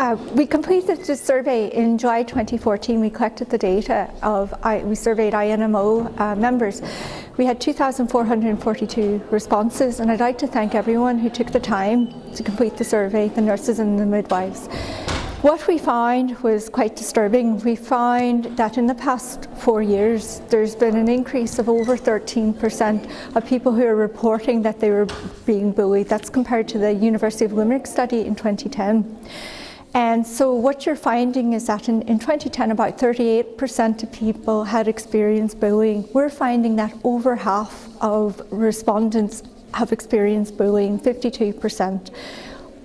We completed the survey in July 2014. We collected the data we surveyed INMO members. We had 2,442 responses, and I'd like to thank everyone who took the time to complete the survey, the nurses and the midwives. What we found was quite disturbing. We found that in the past 4 years, there's been an increase of over 13% of people who are reporting that they were being bullied. That's compared to the University of Limerick study in 2010. And so what you're finding is that in 2010, about 38% of people had experienced bullying. We're finding that over half of respondents have experienced bullying, 52%.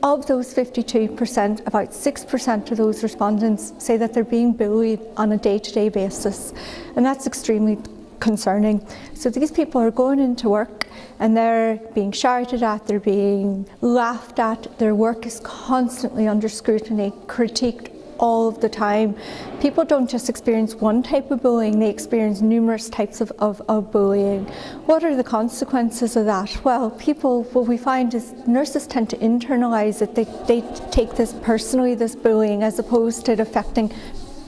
Of those 52%, about 6% of those respondents say that they're being bullied on a day-to-day basis, and that's extremely concerning. So these people are going into work and they're being shouted at, they're being laughed at, their work is constantly under scrutiny, critiqued all of the time. People don't just experience one type of bullying, they experience numerous types of bullying. What are the consequences of that? Well, what we find is nurses tend to internalise it. They take this personally, this bullying, as opposed to it affecting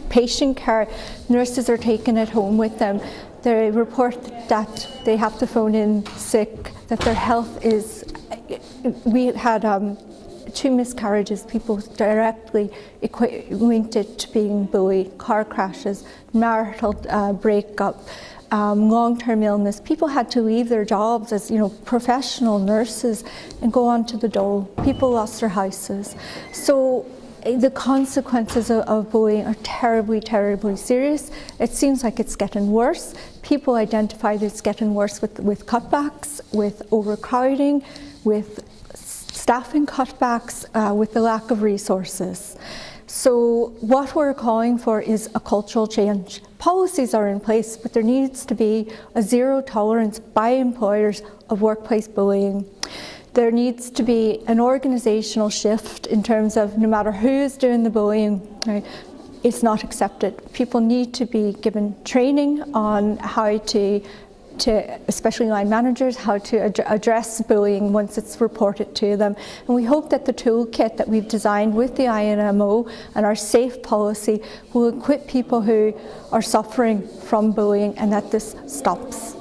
patient care. Nurses are taking it home with them. They report that they have to phone in sick, that their health is... We had 2 miscarriages, people directly linked it to being bullied, car crashes, marital breakup, long-term illness. People had to leave their jobs as professional nurses and go on to the dole. People lost their houses. So the consequences of bullying are terribly, terribly serious. It seems like it's getting worse. People identify that it's getting worse with cutbacks, with overcrowding, with staffing cutbacks, with the lack of resources. So what we're calling for is a cultural change. Policies are in place, but there needs to be a zero tolerance by employers of workplace bullying. There needs to be an organisational shift in terms of no matter who is doing the bullying, right, it's not accepted. People need to be given training on how to especially line managers, how to address bullying once it's reported to them. And we hope that the toolkit that we've designed with the INMO and our SAFE policy will equip people who are suffering from bullying and that this stops.